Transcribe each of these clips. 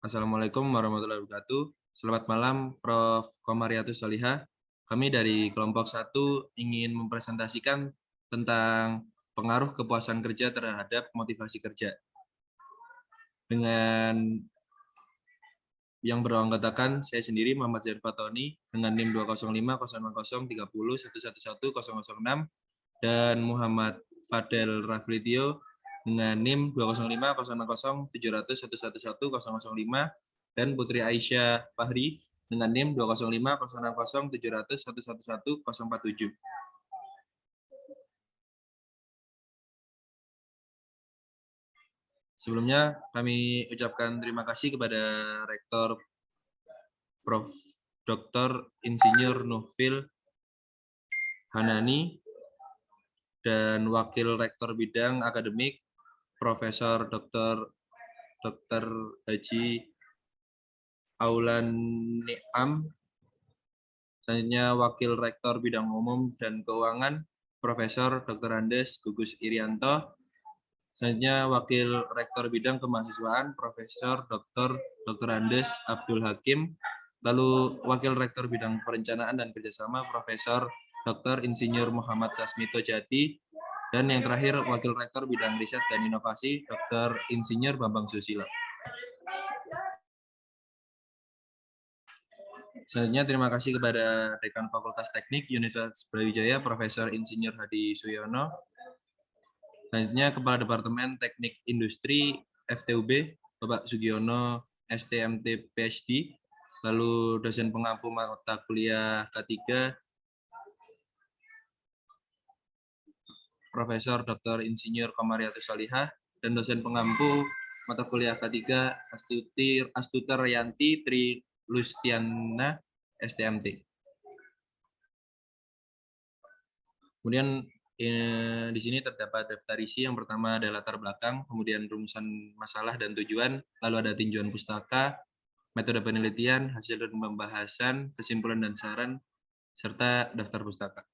Assalamualaikum warahmatullahi wabarakatuh. Selamat malam, Prof. Komariatus Solihah. Kami dari kelompok 1 ingin mempresentasikan tentang pengaruh kepuasan kerja terhadap motivasi kerja. Dengan yang beranggotakan saya sendiri, Muhammad Zain Fatoni, dengan NIM 205 010 111 111 006, dan Muhammad Fadel Raflitio dengan NIM 205 060 700 111 dan Putri Aisyah Fahri dengan NIM 205 060 700 111 147. Sebelumnya kami ucapkan terima kasih kepada Rektor Prof. Dr. Insinyur Nuhfil Hanani dan Wakil Rektor Bidang Akademik Profesor Dr. Haji Aulan Ni'am. Selanjutnya Wakil Rektor Bidang Umum dan Keuangan Profesor Dr. Andes Gugus Irianto. Selanjutnya Wakil Rektor Bidang Kemahasiswaan Profesor Dr. Andes Abdul Hakim. Lalu Wakil Rektor Bidang Perencanaan dan Kerjasama Profesor Dr. Insinyur Muhammad Sasmito Jati. Dan yang terakhir Wakil Rektor Bidang Riset dan Inovasi Dr. Insinyur Bambang Susilo. Selanjutnya terima kasih kepada Dekan Fakultas Teknik Universitas Brawijaya Profesor Insinyur Hadi Suyono. Selanjutnya Kepala Departemen Teknik Industri FTUB Bapak Sugiono STMT PhD. Lalu dosen pengampu mata kuliah K3 Profesor Dr. Insinyur Komariatus Solihah dan dosen pengampu mata kuliah K3 Astuti Rianti Tri Lustiana STMT. Kemudian di sini terdapat daftar isi. Yang pertama ada latar belakang, kemudian rumusan masalah dan tujuan, lalu ada tinjauan pustaka, metode penelitian, hasil dan pembahasan, kesimpulan dan saran, serta daftar pustaka.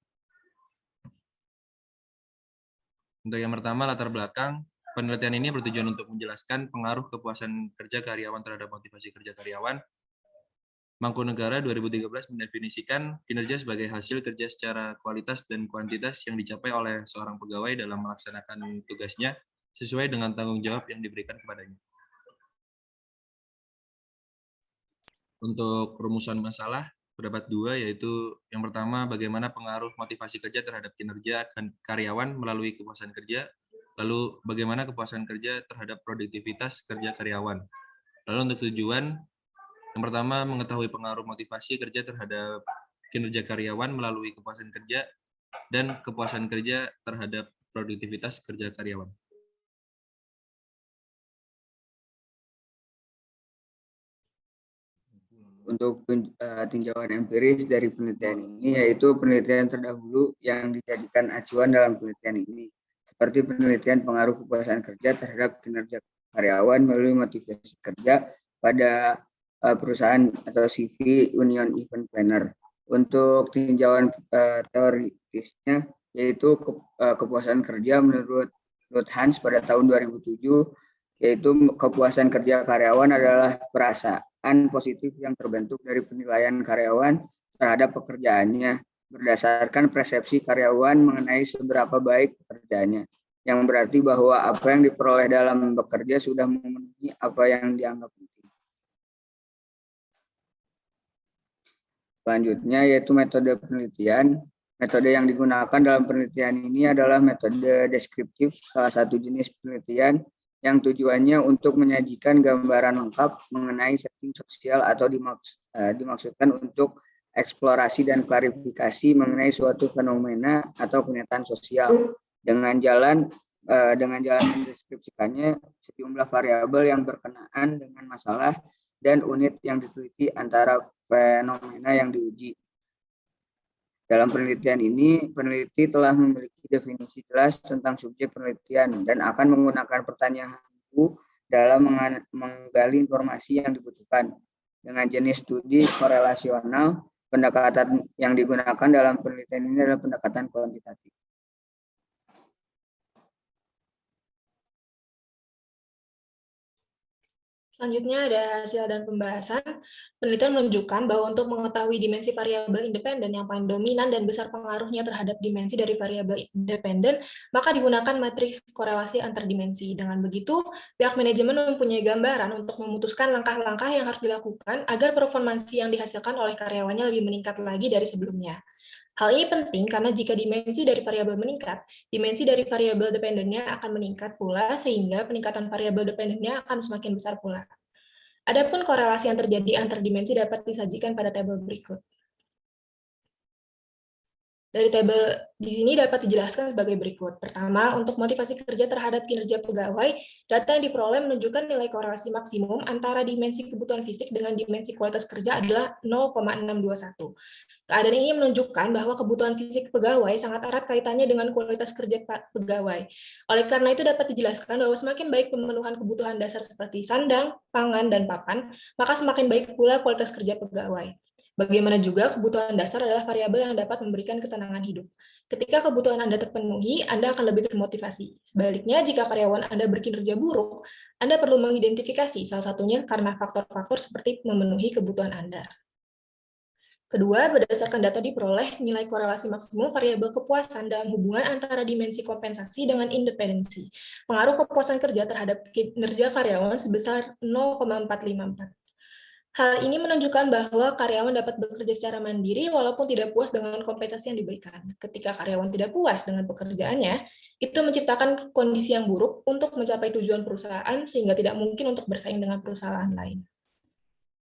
Untuk yang pertama, latar belakang. Penelitian ini bertujuan untuk menjelaskan pengaruh kepuasan kerja karyawan terhadap motivasi kerja karyawan. Mangkunegara 2013 mendefinisikan kinerja sebagai hasil kerja secara kualitas dan kuantitas yang dicapai oleh seorang pegawai dalam melaksanakan tugasnya sesuai dengan tanggung jawab yang diberikan kepadanya. Untuk rumusan masalah, terdapat dua, yaitu yang pertama, bagaimana pengaruh motivasi kerja terhadap kinerja karyawan melalui kepuasan kerja, lalu bagaimana kepuasan kerja terhadap produktivitas kerja karyawan. Lalu untuk tujuan, yang pertama, mengetahui pengaruh motivasi kerja terhadap kinerja karyawan melalui kepuasan kerja dan kepuasan kerja terhadap produktivitas kerja karyawan. Untuk tinjauan empiris dari penelitian ini, yaitu penelitian terdahulu yang dijadikan acuan dalam penelitian ini, seperti penelitian pengaruh kepuasan kerja terhadap kinerja karyawan melalui motivasi kerja pada perusahaan atau CV Union Event Planner. Untuk tinjauan teoritisnya, yaitu kepuasan kerja menurut Hans pada tahun 2007, yaitu kepuasan kerja karyawan adalah perasaan positif yang terbentuk dari penilaian karyawan terhadap pekerjaannya berdasarkan persepsi karyawan mengenai seberapa baik pekerjaannya, yang berarti bahwa apa yang diperoleh dalam bekerja sudah memenuhi apa yang dianggap penting. Selanjutnya yaitu metode penelitian. Metode yang digunakan dalam penelitian ini adalah metode deskriptif, salah satu jenis penelitian yang tujuannya untuk menyajikan gambaran lengkap mengenai setting sosial atau dimaksudkan untuk eksplorasi dan klarifikasi mengenai suatu fenomena atau kenyataan sosial dengan jalan mendeskripsikannya sejumlah variabel yang berkenaan dengan masalah dan unit yang diteliti antara fenomena yang diuji. Dalam penelitian ini, peneliti telah memiliki definisi jelas tentang subjek penelitian dan akan menggunakan pertanyaan dalam menggali informasi yang dibutuhkan. Dengan jenis studi korelasional, pendekatan yang digunakan dalam penelitian ini adalah pendekatan kuantitatif. Selanjutnya ada hasil dan pembahasan. Penelitian menunjukkan bahwa untuk mengetahui dimensi variabel independen yang paling dominan dan besar pengaruhnya terhadap dimensi dari variabel independen, maka digunakan matriks korelasi antar dimensi. Dengan begitu, pihak manajemen mempunyai gambaran untuk memutuskan langkah-langkah yang harus dilakukan agar performansi yang dihasilkan oleh karyawannya lebih meningkat lagi dari sebelumnya. Hal ini penting karena jika dimensi dari variabel meningkat, dimensi dari variabel dependennya akan meningkat pula sehingga peningkatan variabel dependennya akan semakin besar pula. Adapun korelasi yang terjadi antar dimensi dapat disajikan pada tabel berikut. Dari tabel di sini dapat dijelaskan sebagai berikut. Pertama, untuk motivasi kerja terhadap kinerja pegawai, data yang diperoleh menunjukkan nilai korelasi maksimum antara dimensi kebutuhan fisik dengan dimensi kualitas kerja adalah 0,621. Keadaan ini menunjukkan bahwa kebutuhan fisik pegawai sangat erat kaitannya dengan kualitas kerja pegawai. Oleh karena itu dapat dijelaskan bahwa semakin baik pemenuhan kebutuhan dasar seperti sandang, pangan, dan papan, maka semakin baik pula kualitas kerja pegawai. Bagaimana juga kebutuhan dasar adalah variabel yang dapat memberikan ketenangan hidup. Ketika kebutuhan Anda terpenuhi, Anda akan lebih termotivasi. Sebaliknya, jika karyawan Anda berkinerja buruk, Anda perlu mengidentifikasi salah satunya karena faktor-faktor seperti memenuhi kebutuhan Anda. Kedua, berdasarkan data diperoleh, nilai korelasi maksimum variabel kepuasan dalam hubungan antara dimensi kompensasi dengan independensi. Pengaruh kepuasan kerja terhadap kinerja karyawan sebesar 0,454. Hal ini menunjukkan bahwa karyawan dapat bekerja secara mandiri walaupun tidak puas dengan kompensasi yang diberikan. Ketika karyawan tidak puas dengan pekerjaannya, itu menciptakan kondisi yang buruk untuk mencapai tujuan perusahaan sehingga tidak mungkin untuk bersaing dengan perusahaan lain.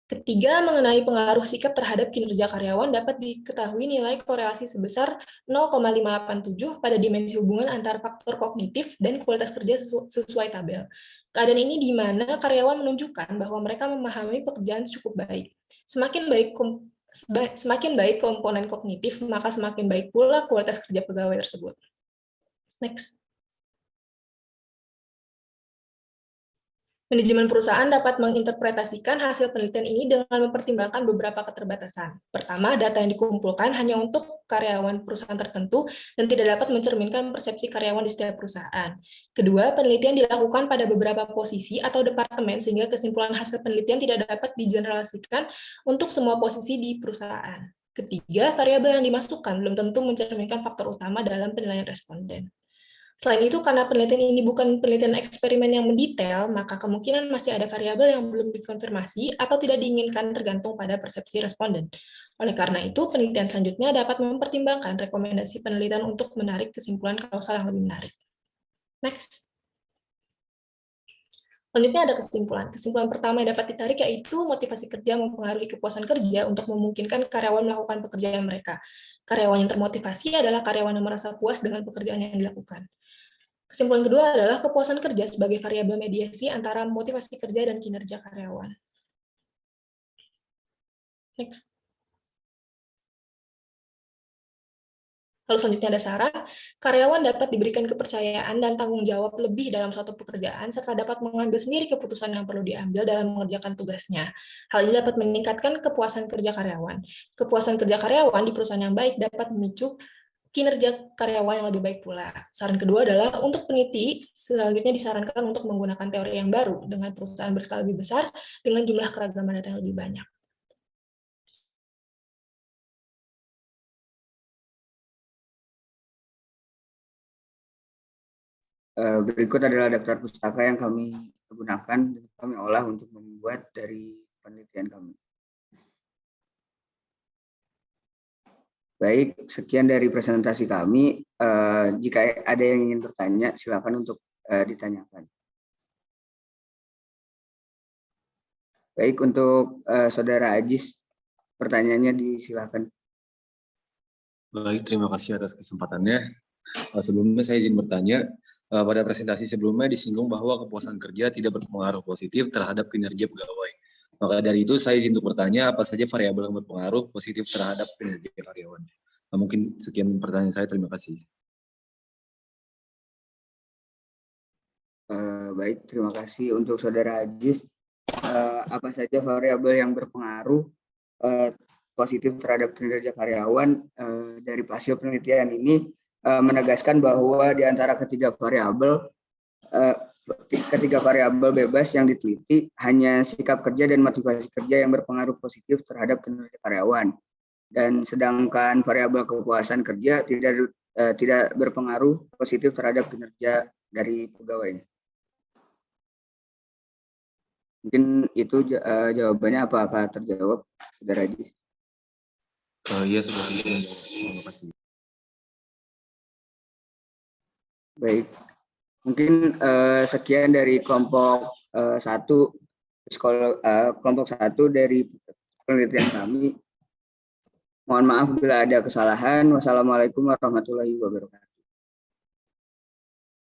Ketiga, mengenai pengaruh sikap terhadap kinerja karyawan dapat diketahui nilai korelasi sebesar 0,587 pada dimensi hubungan antara faktor kognitif dan kualitas kerja sesuai tabel. Keadaan ini di mana karyawan menunjukkan bahwa mereka memahami pekerjaan cukup baik. Semakin baik komponen kognitif, maka semakin baik pula kualitas kerja pegawai tersebut. Next. Manajemen perusahaan dapat menginterpretasikan hasil penelitian ini dengan mempertimbangkan beberapa keterbatasan. Pertama, data yang dikumpulkan hanya untuk karyawan perusahaan tertentu dan tidak dapat mencerminkan persepsi karyawan di setiap perusahaan. Kedua, penelitian dilakukan pada beberapa posisi atau departemen sehingga kesimpulan hasil penelitian tidak dapat digeneralisasikan untuk semua posisi di perusahaan. Ketiga, variabel yang dimasukkan belum tentu mencerminkan faktor utama dalam penilaian responden. Selain itu, karena penelitian ini bukan penelitian eksperimen yang mendetail, maka kemungkinan masih ada variabel yang belum dikonfirmasi atau tidak diinginkan tergantung pada persepsi responden. Oleh karena itu, penelitian selanjutnya dapat mempertimbangkan rekomendasi penelitian untuk menarik kesimpulan kausal yang lebih menarik. Next. Selanjutnya ada kesimpulan. Kesimpulan pertama yang dapat ditarik yaitu motivasi kerja mempengaruhi kepuasan kerja untuk memungkinkan karyawan melakukan pekerjaan mereka. Karyawan yang termotivasi adalah karyawan yang merasa puas dengan pekerjaan yang dilakukan. Kesimpulan kedua adalah kepuasan kerja sebagai variabel mediasi antara motivasi kerja dan kinerja karyawan. Next. Lalu selanjutnya ada saran, karyawan dapat diberikan kepercayaan dan tanggung jawab lebih dalam suatu pekerjaan serta dapat mengambil sendiri keputusan yang perlu diambil dalam mengerjakan tugasnya. Hal ini dapat meningkatkan kepuasan kerja karyawan. Kepuasan kerja karyawan di perusahaan yang baik dapat memicu kinerja karyawan yang lebih baik pula. Saran kedua adalah untuk peneliti, selanjutnya disarankan untuk menggunakan teori yang baru dengan perusahaan berskala lebih besar dengan jumlah keragaman data yang lebih banyak. Berikut adalah daftar pustaka yang kami gunakan dan kami olah untuk membuat dari penelitian kami. Baik, sekian dari presentasi kami. Jika ada yang ingin bertanya, silakan untuk ditanyakan. Baik, untuk Saudara Ajis, pertanyaannya disilakan. Baik, terima kasih atas kesempatannya. Sebelumnya saya izin bertanya, pada presentasi sebelumnya disinggung bahwa kepuasan kerja tidak berpengaruh positif terhadap kinerja pegawai. Maka dari itu saya izin untuk bertanya apa saja variabel yang berpengaruh positif terhadap kinerja karyawan. Mungkin sekian pertanyaan saya, terima kasih. Baik, terima kasih untuk Saudara Ajis. Apa saja variabel yang berpengaruh positif terhadap kinerja karyawan? Dari hasil penelitian ini menegaskan bahwa di antara ketiga variabel Ketiga variabel bebas yang diteliti hanya sikap kerja dan motivasi kerja yang berpengaruh positif terhadap kinerja karyawan. Dan sedangkan variabel kepuasan kerja tidak berpengaruh positif terhadap kinerja dari pegawai. Mungkin itu jawabannya. Apakah terjawab, Saudara Haji? Iya, sudah terjawab. Terima kasih. Baik, mungkin sekian dari kelompok 1 kelompok 1 dari penelitian kami. Mohon maaf bila ada kesalahan. Wassalamualaikum warahmatullahi wabarakatuh.